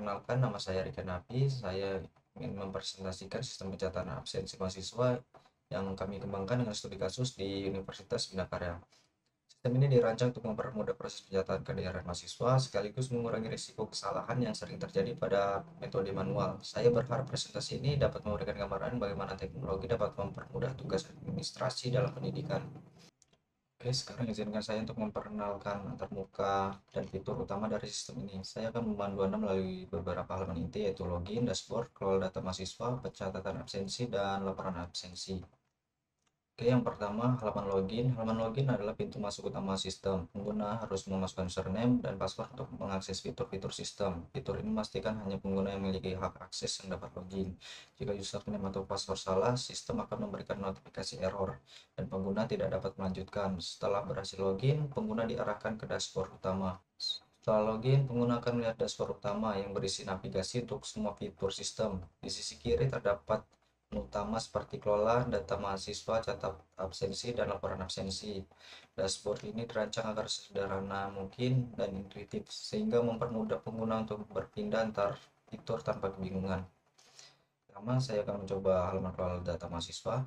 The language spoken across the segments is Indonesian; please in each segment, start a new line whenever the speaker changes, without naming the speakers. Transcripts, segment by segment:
Perkenalkan, nama saya Rika Napi. Saya ingin mempresentasikan sistem pencatatan absensi mahasiswa yang kami kembangkan dengan studi kasus di Universitas Bina Karya. Sistem ini dirancang untuk mempermudah proses pencatatan kehadiran mahasiswa sekaligus mengurangi risiko kesalahan yang sering terjadi pada metode manual. Saya berharap presentasi ini dapat memberikan gambaran bagaimana teknologi dapat mempermudah tugas administrasi dalam pendidikan. Oke, sekarang izinkan saya untuk memperkenalkan antar muka dan fitur utama dari sistem ini. Saya akan memandu Anda melalui beberapa halaman inti, yaitu login, dashboard, kelola data mahasiswa, pencatatan absensi, dan laporan absensi. Oke, yang pertama, halaman login. Halaman login adalah pintu masuk utama sistem. Pengguna harus memasukkan username dan password untuk mengakses fitur-fitur sistem. Fitur ini memastikan hanya pengguna yang memiliki hak akses yang dapat login. Jika username atau password salah, sistem akan memberikan notifikasi error dan pengguna tidak dapat melanjutkan. Setelah berhasil login, pengguna diarahkan ke dashboard utama. Setelah login, pengguna akan melihat dashboard utama yang berisi navigasi untuk semua fitur sistem. Di sisi kiri terdapat menu utama seperti kelola data mahasiswa, catat absensi, dan laporan absensi. Dashboard ini dirancang agar sederhana mungkin dan intuitif, sehingga mempermudah pengguna untuk berpindah antar fitur tanpa kebingungan. Pertama, saya akan mencoba halaman kelola data mahasiswa.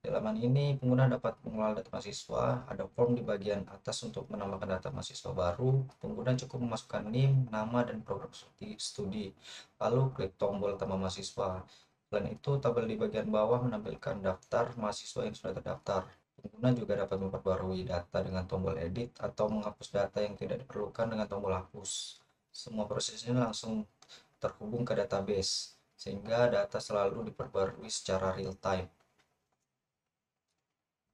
Di halaman ini, pengguna dapat mengelola data mahasiswa. Ada form di bagian atas untuk menambahkan data mahasiswa baru. Pengguna cukup memasukkan NIM, nama, dan program studi. Lalu klik tombol tambah mahasiswa. Selain itu, tabel di bagian bawah menampilkan daftar mahasiswa yang sudah terdaftar. Pengguna juga dapat memperbarui data dengan tombol edit atau menghapus data yang tidak diperlukan dengan tombol hapus. Semua proses ini langsung terhubung ke database, sehingga data selalu diperbarui secara real time.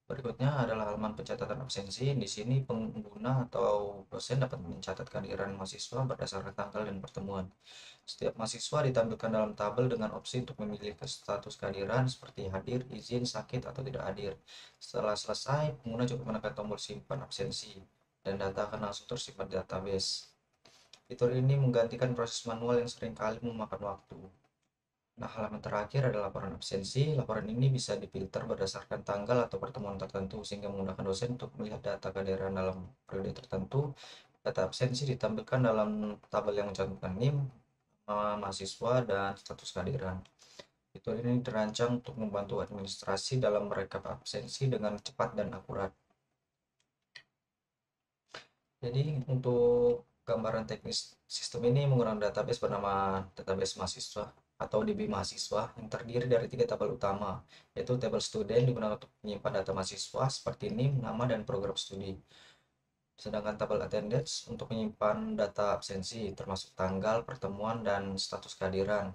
Berikutnya adalah halaman pencatatan absensi. Di sini pengguna atau dosen dapat mencatat kehadiran mahasiswa berdasarkan tanggal dan pertemuan. Setiap mahasiswa ditampilkan dalam tabel dengan opsi untuk memilih status kehadiran seperti hadir, izin, sakit, atau tidak hadir. Setelah selesai, pengguna cukup menekan tombol simpan absensi dan data akan langsung tersimpan di database. Fitur ini menggantikan proses manual yang sering kali memakan waktu. Nah, halaman terakhir adalah laporan absensi. Laporan ini bisa difilter berdasarkan tanggal atau pertemuan tertentu, sehingga memudahkan dosen untuk melihat data kehadiran dalam periode tertentu. Data absensi ditampilkan dalam tabel yang mencantumkan NIM, nama mahasiswa, dan status kehadiran. Fitur ini dirancang untuk membantu administrasi dalam merekap absensi dengan cepat dan akurat. Jadi, untuk gambaran teknis sistem ini menggunakan database bernama database mahasiswa atau DB mahasiswa yang terdiri dari 3 tabel utama, yaitu tabel student digunakan untuk menyimpan data mahasiswa seperti NIM, nama, dan program studi. Sedangkan tabel attendance untuk menyimpan data absensi termasuk tanggal, pertemuan, dan status kehadiran.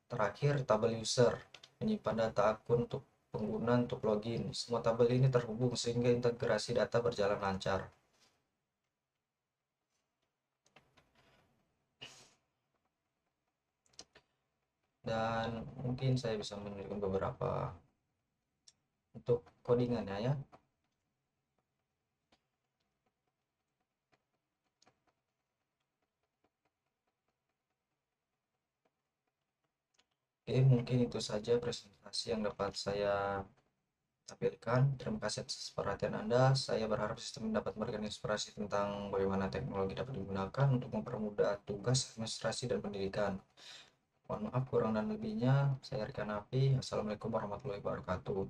Terakhir, tabel user menyimpan data akun untuk pengguna untuk login. Semua tabel ini terhubung sehingga integrasi data berjalan lancar. Dan mungkin saya bisa menunjukkan beberapa untuk codingannya ya. Oke, mungkin itu saja presentasi yang dapat saya tampilkan. Terima kasih atas perhatian Anda. Saya berharap sistem dapat memberikan inspirasi tentang bagaimana teknologi dapat digunakan untuk mempermudah tugas administrasi dan pendidikan. Mohon maaf kurang dan lebihnya. Saya Rika Napi. Assalamualaikum warahmatullahi wabarakatuh.